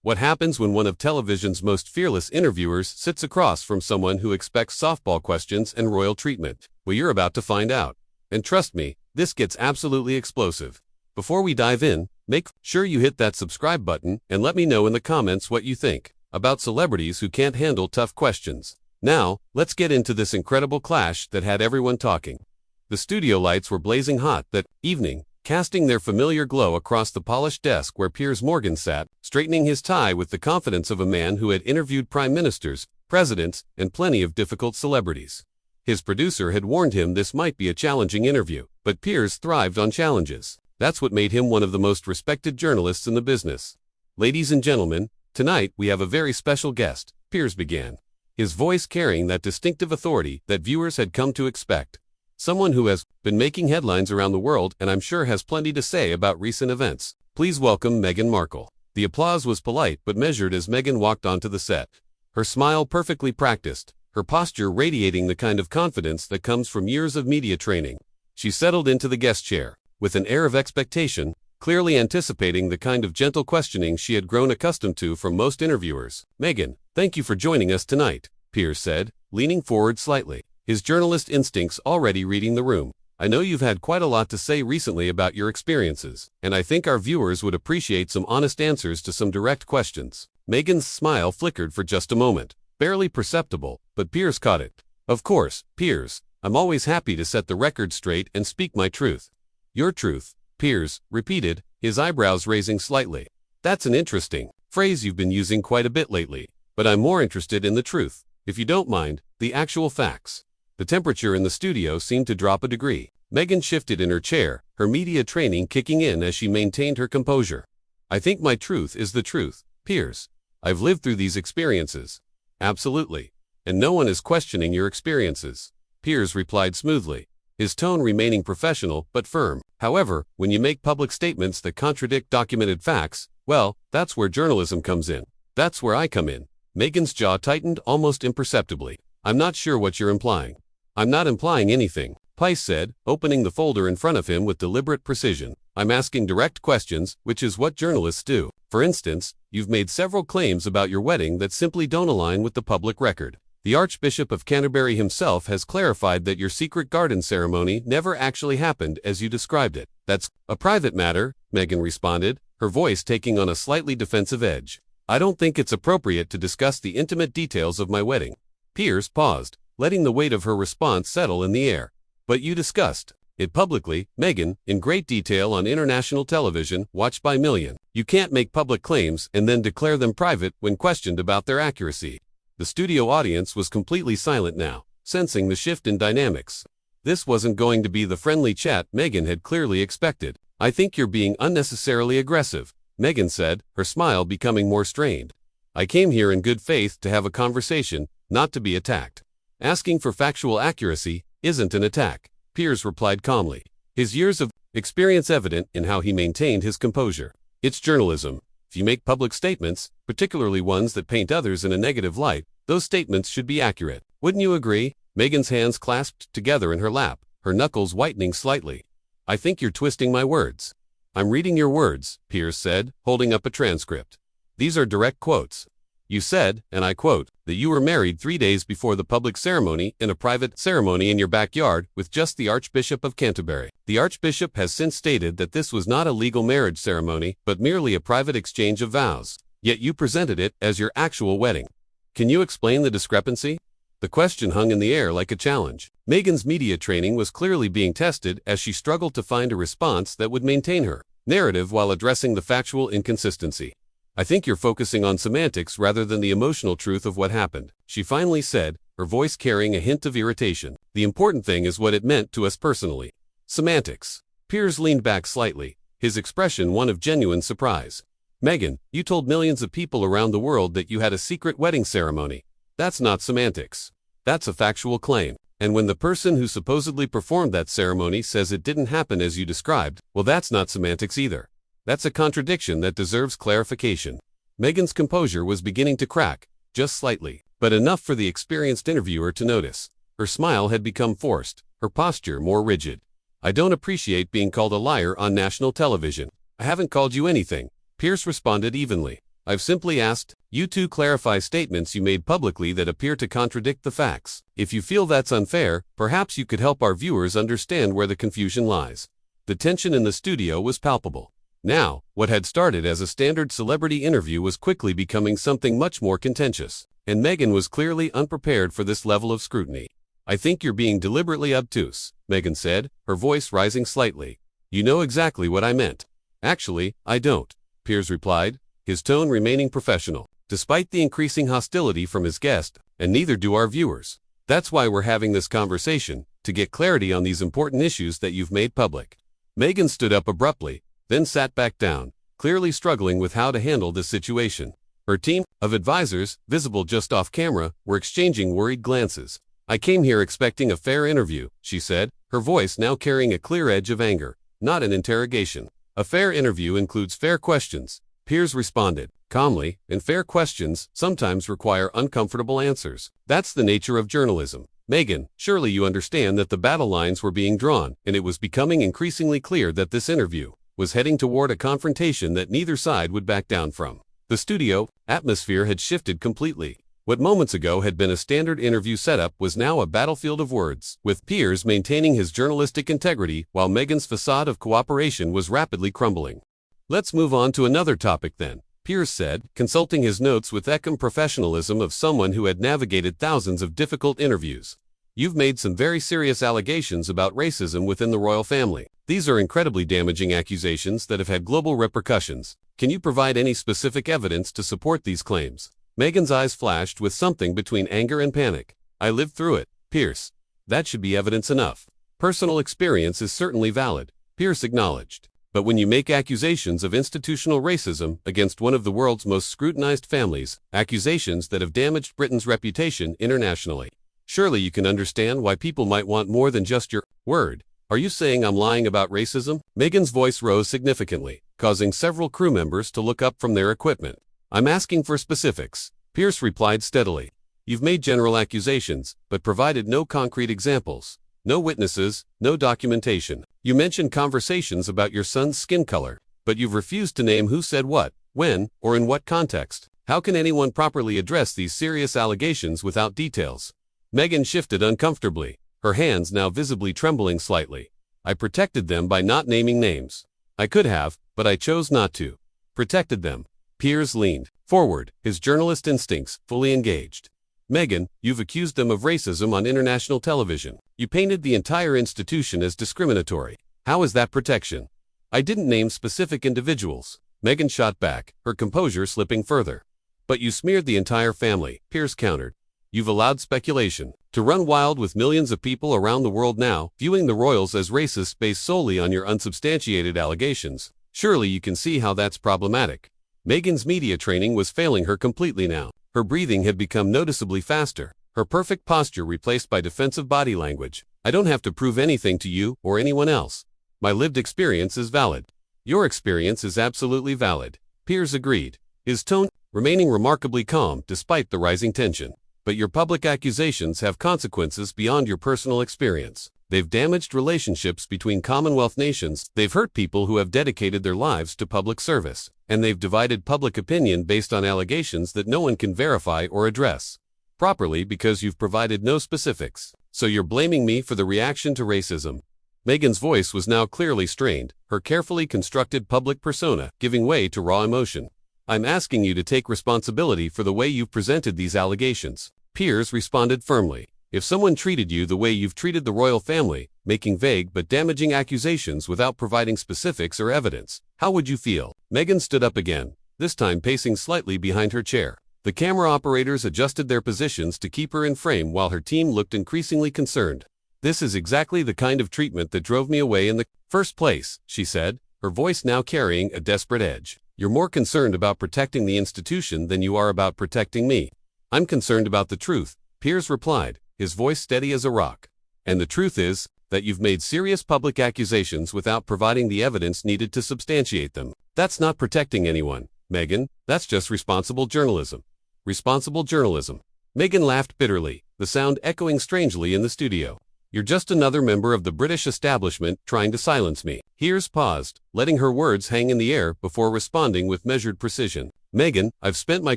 What happens when one of television's most fearless interviewers sits across from someone who expects softball questions and royal treatment? Well, you're about to find out. And trust me, this gets absolutely explosive. Before we dive in, make sure you hit that subscribe button and let me know in the comments what you think about celebrities who can't handle tough questions. Now, let's get into this incredible clash that had everyone talking. The studio lights were blazing hot that evening, casting their familiar glow across the polished desk where Piers Morgan sat, straightening his tie with the confidence of a man who had interviewed prime ministers, presidents, and plenty of difficult celebrities. His producer had warned him this might be a challenging interview, but Piers thrived on challenges. That's what made him one of the most respected journalists in the business. Ladies and gentlemen, tonight we have a very special guest, Piers began, his voice carrying that distinctive authority that viewers had come to expect. Someone who has been making headlines around the world and I'm sure has plenty to say about recent events. Please welcome Meghan Markle. The applause was polite but measured as Meghan walked onto the set. Her smile perfectly practiced, her posture radiating the kind of confidence that comes from years of media training. She settled into the guest chair, with an air of expectation, clearly anticipating the kind of gentle questioning she had grown accustomed to from most interviewers. "Meghan, thank you for joining us tonight," Piers said, leaning forward slightly, his journalist instincts already reading the room. "I know you've had quite a lot to say recently about your experiences, and I think our viewers would appreciate some honest answers to some direct questions." Meghan's smile flickered for just a moment, barely perceptible, but Piers caught it. "Of course, Piers, I'm always happy to set the record straight and speak my truth." "Your truth," Piers repeated, his eyebrows raising slightly. "That's an interesting phrase you've been using quite a bit lately, but I'm more interested in the truth, if you don't mind, the actual facts." The temperature in the studio seemed to drop a degree. Meghan shifted in her chair, her media training kicking in as she maintained her composure. "I think my truth is the truth, Piers. I've lived through these experiences." "Absolutely. And no one is questioning your experiences," Piers replied smoothly, his tone remaining professional but firm. "However, when you make public statements that contradict documented facts, well, that's where journalism comes in. That's where I come in." Meghan's jaw tightened almost imperceptibly. "I'm not sure what you're implying." "I'm not implying anything," Piers said, opening the folder in front of him with deliberate precision. "I'm asking direct questions, which is what journalists do. For instance, you've made several claims about your wedding that simply don't align with the public record. The Archbishop of Canterbury himself has clarified that your secret garden ceremony never actually happened as you described it." "That's a private matter," Meghan responded, her voice taking on a slightly defensive edge. "I don't think it's appropriate to discuss the intimate details of my wedding." Piers paused, letting the weight of her response settle in the air. "But you discussed it publicly, Meghan, in great detail on international television, watched by millions. You can't make public claims and then declare them private when questioned about their accuracy." The studio audience was completely silent now, sensing the shift in dynamics. This wasn't going to be the friendly chat Meghan had clearly expected. "I think you're being unnecessarily aggressive," Meghan said, her smile becoming more strained. "I came here in good faith to have a conversation, not to be attacked." "Asking for factual accuracy isn't an attack," Piers replied calmly, his years of experience evident in how he maintained his composure. "It's journalism. If you make public statements, particularly ones that paint others in a negative light, those statements should be accurate. Wouldn't you agree?" Meghan's hands clasped together in her lap, her knuckles whitening slightly. "I think you're twisting my words." "I'm reading your words," Piers said, holding up a transcript. "These are direct quotes. You said, and I quote, that you were married 3 days before the public ceremony in a private ceremony in your backyard with just the Archbishop of Canterbury. The Archbishop has since stated that this was not a legal marriage ceremony, but merely a private exchange of vows. Yet you presented it as your actual wedding. Can you explain the discrepancy?" The question hung in the air like a challenge. Meghan's media training was clearly being tested as she struggled to find a response that would maintain her narrative while addressing the factual inconsistency. "I think you're focusing on semantics rather than the emotional truth of what happened," she finally said, her voice carrying a hint of irritation. "The important thing is what it meant to us personally." "Semantics." Piers leaned back slightly, his expression one of genuine surprise. "Meghan, you told millions of people around the world that you had a secret wedding ceremony. That's not semantics. That's a factual claim. And when the person who supposedly performed that ceremony says it didn't happen as you described, well, that's not semantics either. That's a contradiction that deserves clarification." Meghan's composure was beginning to crack, just slightly, but enough for the experienced interviewer to notice. Her smile had become forced, her posture more rigid. "I don't appreciate being called a liar on national television." "I haven't called you anything," Piers responded evenly. I've simply asked you to clarify statements you made publicly that appear to contradict the facts. If you feel that's unfair, perhaps you could help our viewers understand where the confusion lies. The tension in the studio was palpable. Now, what had started as a standard celebrity interview was quickly becoming something much more contentious, and Meghan was clearly unprepared for this level of scrutiny. I think you're being deliberately obtuse, Meghan said, her voice rising slightly. You know exactly what I meant. Actually, I don't, Piers replied, his tone remaining professional, despite the increasing hostility from his guest, and neither do our viewers. That's why we're having this conversation, to get clarity on these important issues that you've made public. Meghan stood up abruptly, then sat back down, clearly struggling with how to handle this situation. Her team of advisors, visible just off camera, were exchanging worried glances. I came here expecting a fair interview, she said, her voice now carrying a clear edge of anger, not an interrogation. A fair interview includes fair questions, Piers responded, calmly, and fair questions sometimes require uncomfortable answers. That's the nature of journalism. Meghan, surely you understand that the battle lines were being drawn, and it was becoming increasingly clear that this interview was heading toward a confrontation that neither side would back down from. The studio atmosphere had shifted completely. What moments ago had been a standard interview setup was now a battlefield of words, with Piers maintaining his journalistic integrity while Meghan's facade of cooperation was rapidly crumbling. Let's move on to another topic then, Piers said, consulting his notes with the professionalism of someone who had navigated thousands of difficult interviews. You've made some very serious allegations about racism within the royal family. These are incredibly damaging accusations that have had global repercussions. Can you provide any specific evidence to support these claims? Meghan's eyes flashed with something between anger and panic. I lived through it, Piers. That should be evidence enough. Personal experience is certainly valid, Piers acknowledged. But when you make accusations of institutional racism against one of the world's most scrutinized families, accusations that have damaged Britain's reputation internationally, surely you can understand why people might want more than just your word. Are you saying I'm lying about racism? Meghan's voice rose significantly, causing several crew members to look up from their equipment. I'm asking for specifics, Piers replied steadily. You've made general accusations, but provided no concrete examples. No witnesses, no documentation. You mentioned conversations about your son's skin color, but you've refused to name who said what, when, or in what context. How can anyone properly address these serious allegations without details? Meghan shifted uncomfortably, her hands now visibly trembling slightly. I protected them by not naming names. I could have, but I chose not to. Protected them. Piers leaned forward, his journalist instincts fully engaged. Meghan, you've accused them of racism on international television. You painted the entire institution as discriminatory. How is that protection? I didn't name specific individuals. Meghan shot back, her composure slipping further. But you smeared the entire family, Piers countered. You've allowed speculation to run wild with millions of people around the world now, viewing the royals as racist based solely on your unsubstantiated allegations. Surely you can see how that's problematic. Meghan's media training was failing her completely now. Her breathing had become noticeably faster, her perfect posture replaced by defensive body language. I don't have to prove anything to you or anyone else. My lived experience is valid. Your experience is absolutely valid, Piers agreed, his tone remaining remarkably calm despite the rising tension. But your public accusations have consequences beyond your personal experience. They've damaged relationships between Commonwealth nations, they've hurt people who have dedicated their lives to public service, and they've divided public opinion based on allegations that no one can verify or address properly because you've provided no specifics. So you're blaming me for the reaction to racism. Meghan's voice was now clearly strained, her carefully constructed public persona giving way to raw emotion. I'm asking you to take responsibility for the way you've presented these allegations. Piers responded firmly. If someone treated you the way you've treated the royal family, making vague but damaging accusations without providing specifics or evidence, how would you feel? Meghan stood up again, this time pacing slightly behind her chair. The camera operators adjusted their positions to keep her in frame while her team looked increasingly concerned. This is exactly the kind of treatment that drove me away in the first place, she said, her voice now carrying a desperate edge. You're more concerned about protecting the institution than you are about protecting me. I'm concerned about the truth, Piers replied, his voice steady as a rock. And the truth is that you've made serious public accusations without providing the evidence needed to substantiate them. That's not protecting anyone, Meghan, that's just responsible journalism. Responsible journalism. Meghan laughed bitterly, the sound echoing strangely in the studio. You're just another member of the British establishment trying to silence me. Piers paused, letting her words hang in the air before responding with measured precision. Meghan, I've spent my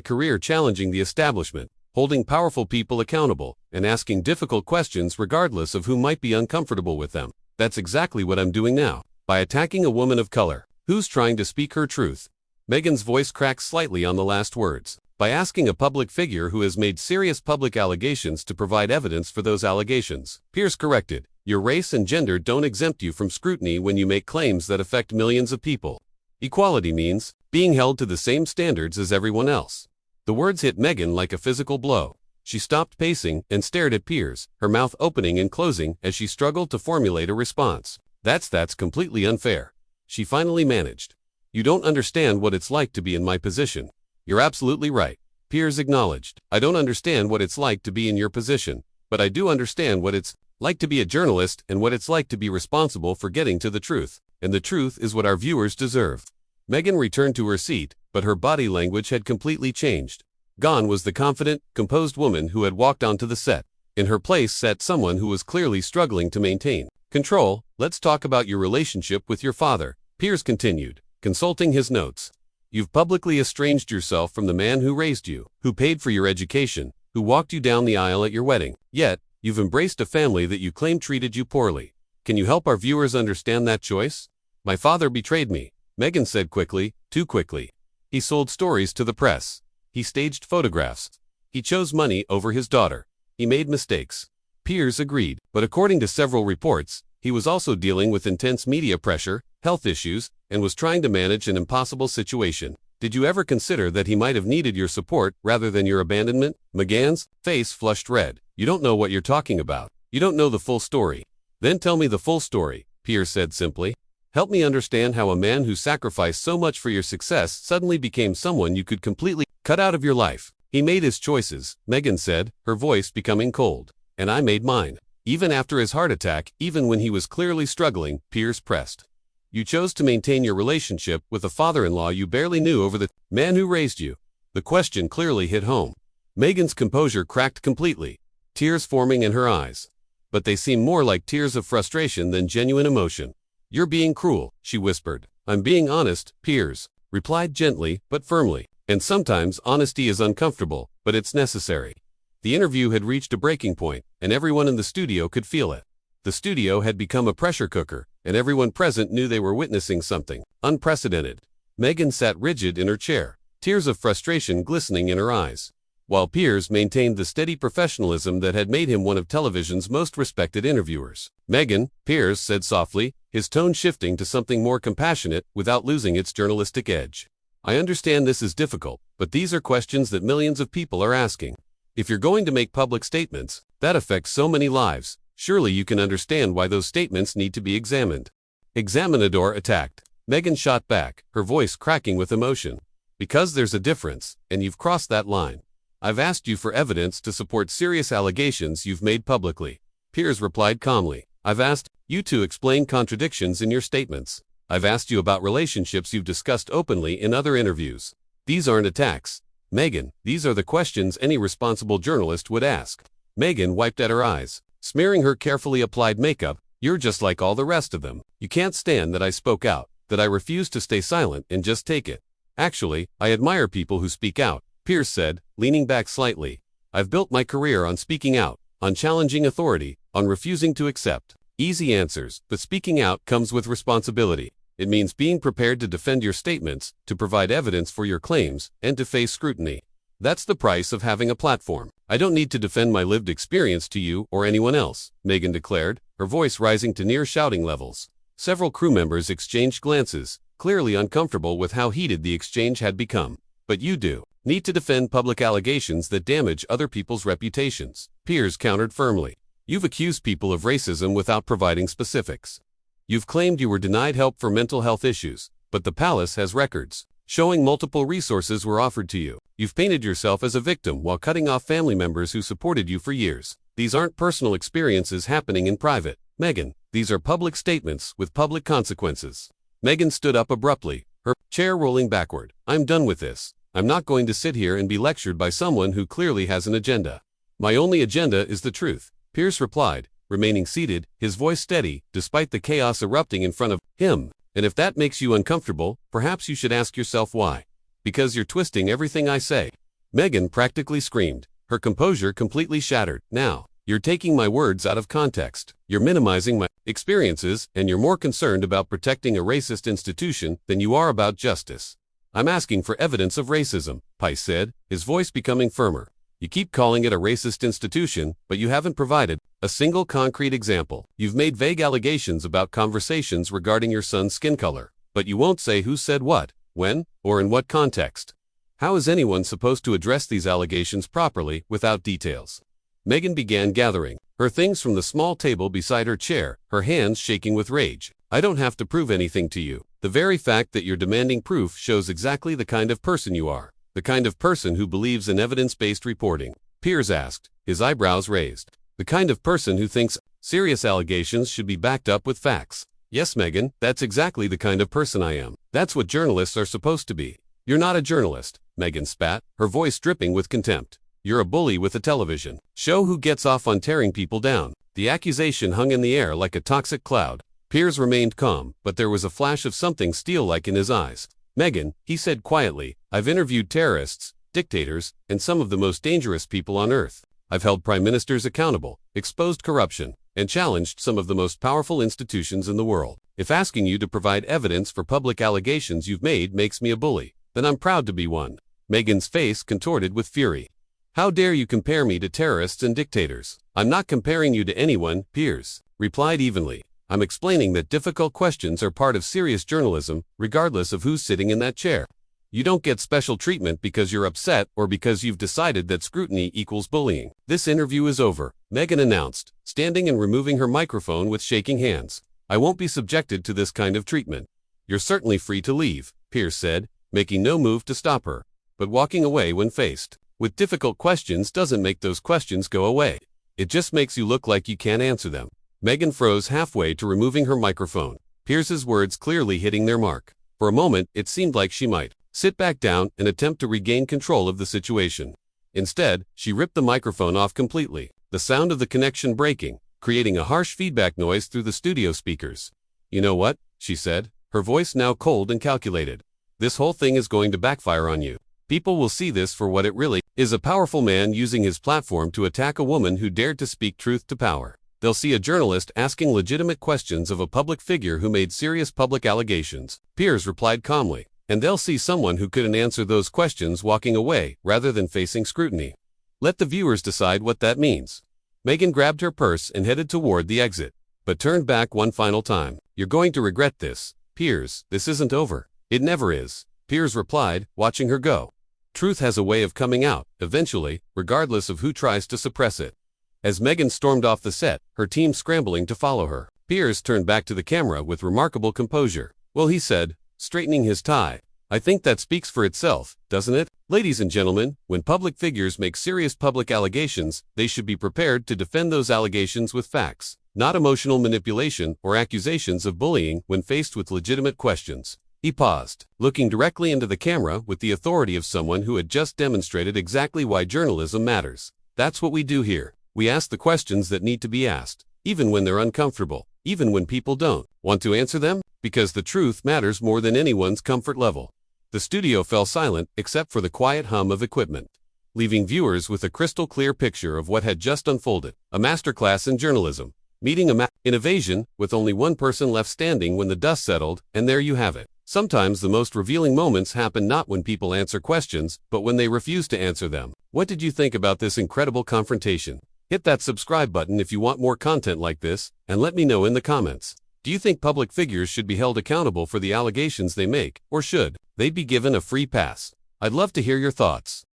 career challenging the establishment, holding powerful people accountable, and asking difficult questions regardless of who might be uncomfortable with them. That's exactly what I'm doing now, by attacking a woman of color, who's trying to speak her truth. Meghan's voice cracked slightly on the last words. By asking a public figure who has made serious public allegations to provide evidence for those allegations. Piers corrected, your race and gender don't exempt you from scrutiny when you make claims that affect millions of people. Equality means being held to the same standards as everyone else. The words hit Meghan like a physical blow. She stopped pacing and stared at Piers, her mouth opening and closing as she struggled to formulate a response. That's completely unfair. She finally managed. You don't understand what it's like to be in my position. You're absolutely right, Piers acknowledged. I don't understand what it's like to be in your position, but I do understand what it's like to be a journalist and what it's like to be responsible for getting to the truth. And the truth is what our viewers deserve. Meghan returned to her seat, but her body language had completely changed. Gone was the confident, composed woman who had walked onto the set. In her place sat someone who was clearly struggling to maintain control. Let's talk about your relationship with your father, Piers continued, consulting his notes. You've publicly estranged yourself from the man who raised you, who paid for your education, who walked you down the aisle at your wedding. Yet, you've embraced a family that you claim treated you poorly. Can you help our viewers understand that choice? My father betrayed me, Meghan said quickly, too quickly. He sold stories to the press. He staged photographs. He chose money over his daughter. He made mistakes. Piers agreed, but according to several reports, he was also dealing with intense media pressure, health issues, and was trying to manage an impossible situation. Did you ever consider that he might have needed your support rather than your abandonment? Meghan's face flushed red. You don't know what you're talking about. You don't know the full story. Then tell me the full story, Piers said simply. Help me understand how a man who sacrificed so much for your success suddenly became someone you could completely cut out of your life. He made his choices, Meghan said, her voice becoming cold. And I made mine. Even after his heart attack, even when he was clearly struggling, Piers pressed. You chose to maintain your relationship with a father-in-law you barely knew over the man who raised you. The question clearly hit home. Meghan's composure cracked completely, tears forming in her eyes. But they seemed more like tears of frustration than genuine emotion. You're being cruel, she whispered. I'm being honest, Piers replied gently but firmly. And sometimes honesty is uncomfortable, but it's necessary. The interview had reached a breaking point, and everyone in the studio could feel it. The studio had become a pressure cooker, and everyone present knew they were witnessing something unprecedented. Meghan sat rigid in her chair, tears of frustration glistening in her eyes, while Piers maintained the steady professionalism that had made him one of television's most respected interviewers. Meghan, Piers said softly, his tone shifting to something more compassionate without losing its journalistic edge. I understand this is difficult, but these are questions that millions of people are asking. If you're going to make public statements that affect so many lives, surely you can understand why those statements need to be examined. Examinador attacked. Meghan shot back, her voice cracking with emotion. Because there's a difference, and you've crossed that line. I've asked you for evidence to support serious allegations you've made publicly. Piers replied calmly. I've asked you to explain contradictions in your statements. I've asked you about relationships you've discussed openly in other interviews. These aren't attacks, Meghan, these are the questions any responsible journalist would ask. Meghan wiped at her eyes, smearing her carefully applied makeup. You're just like all the rest of them. You can't stand that I spoke out, that I refused to stay silent and just take it. Actually, I admire people who speak out, Piers said, leaning back slightly. I've built my career on speaking out, on challenging authority, on refusing to accept easy answers, but speaking out comes with responsibility. It means being prepared to defend your statements, to provide evidence for your claims, and to face scrutiny. That's the price of having a platform. I don't need to defend my lived experience to you or anyone else, Meghan declared, her voice rising to near shouting levels. Several crew members exchanged glances, clearly uncomfortable with how heated the exchange had become. But you do need to defend public allegations that damage other people's reputations, Piers countered firmly. You've accused people of racism without providing specifics. You've claimed you were denied help for mental health issues, but the palace has records showing multiple resources were offered to you. You've painted yourself as a victim while cutting off family members who supported you for years. These aren't personal experiences happening in private, Meghan. These are public statements with public consequences. Meghan stood up abruptly, her chair rolling backward. I'm done with this. I'm not going to sit here and be lectured by someone who clearly has an agenda. My only agenda is the truth, Piers replied, remaining seated, his voice steady, despite the chaos erupting in front of him. And if that makes you uncomfortable, perhaps you should ask yourself why. Because you're twisting everything I say. Meghan practically screamed, her composure completely shattered. Now, you're taking my words out of context. You're minimizing my experiences, and you're more concerned about protecting a racist institution than you are about justice. I'm asking for evidence of racism, Piers said, his voice becoming firmer. You keep calling it a racist institution, but you haven't provided a single concrete example. You've made vague allegations about conversations regarding your son's skin color, but you won't say who said what, when, or in what context. How is anyone supposed to address these allegations properly without details? Meghan began gathering her things from the small table beside her chair, her hands shaking with rage. I don't have to prove anything to you. The very fact that you're demanding proof shows exactly the kind of person you are. The kind of person who believes in evidence-based reporting. Piers asked, his eyebrows raised. The kind of person who thinks serious allegations should be backed up with facts. Yes, Meghan, that's exactly the kind of person I am. That's what journalists are supposed to be. You're not a journalist, Meghan spat, her voice dripping with contempt. You're a bully with a television show who gets off on tearing people down. The accusation hung in the air like a toxic cloud. Piers remained calm, but there was a flash of something steel-like in his eyes. Meghan, he said quietly, I've interviewed terrorists, dictators, and some of the most dangerous people on earth. I've held prime ministers accountable, exposed corruption, and challenged some of the most powerful institutions in the world. If asking you to provide evidence for public allegations you've made makes me a bully, then I'm proud to be one. Meghan's face contorted with fury. How dare you compare me to terrorists and dictators? I'm not comparing you to anyone, Piers replied evenly. I'm explaining that difficult questions are part of serious journalism, regardless of who's sitting in that chair. You don't get special treatment because you're upset or because you've decided that scrutiny equals bullying. This interview is over, Meghan announced, standing and removing her microphone with shaking hands. I won't be subjected to this kind of treatment. You're certainly free to leave, Piers said, making no move to stop her, but walking away when faced with difficult questions doesn't make those questions go away. It just makes you look like you can't answer them. Meghan froze halfway to removing her microphone, Piers's words clearly hitting their mark. For a moment, it seemed like she might sit back down and attempt to regain control of the situation. Instead, she ripped the microphone off completely, the sound of the connection breaking, creating a harsh feedback noise through the studio speakers. You know what? She said, her voice now cold and calculated. This whole thing is going to backfire on you. People will see this for what it really is, a powerful man using his platform to attack a woman who dared to speak truth to power. They'll see a journalist asking legitimate questions of a public figure who made serious public allegations, Piers replied calmly. And they'll see someone who couldn't answer those questions walking away rather than facing scrutiny. Let the viewers decide what that means. Meghan grabbed her purse and headed toward the exit, but turned back one final time. You're going to regret this, Piers. This isn't over. It never is, Piers replied, watching her go. Truth has a way of coming out, eventually, regardless of who tries to suppress it. As Meghan stormed off the set, her team scrambling to follow her, Piers turned back to the camera with remarkable composure. Well, he said, straightening his tie, I think that speaks for itself, doesn't it? Ladies and gentlemen, when public figures make serious public allegations, they should be prepared to defend those allegations with facts, not emotional manipulation or accusations of bullying when faced with legitimate questions. He paused, looking directly into the camera with the authority of someone who had just demonstrated exactly why journalism matters. That's what we do here. We ask the questions that need to be asked, even when they're uncomfortable, even when people don't want to answer them, because the truth matters more than anyone's comfort level. The studio fell silent except for the quiet hum of equipment, leaving viewers with a crystal clear picture of what had just unfolded, a masterclass in journalism, meeting in evasion, with only one person left standing when the dust settled, and there you have it. Sometimes the most revealing moments happen not when people answer questions, but when they refuse to answer them. What did you think about this incredible confrontation? Hit that subscribe button if you want more content like this, and let me know in the comments. Do you think public figures should be held accountable for the allegations they make, or should they be given a free pass? I'd love to hear your thoughts.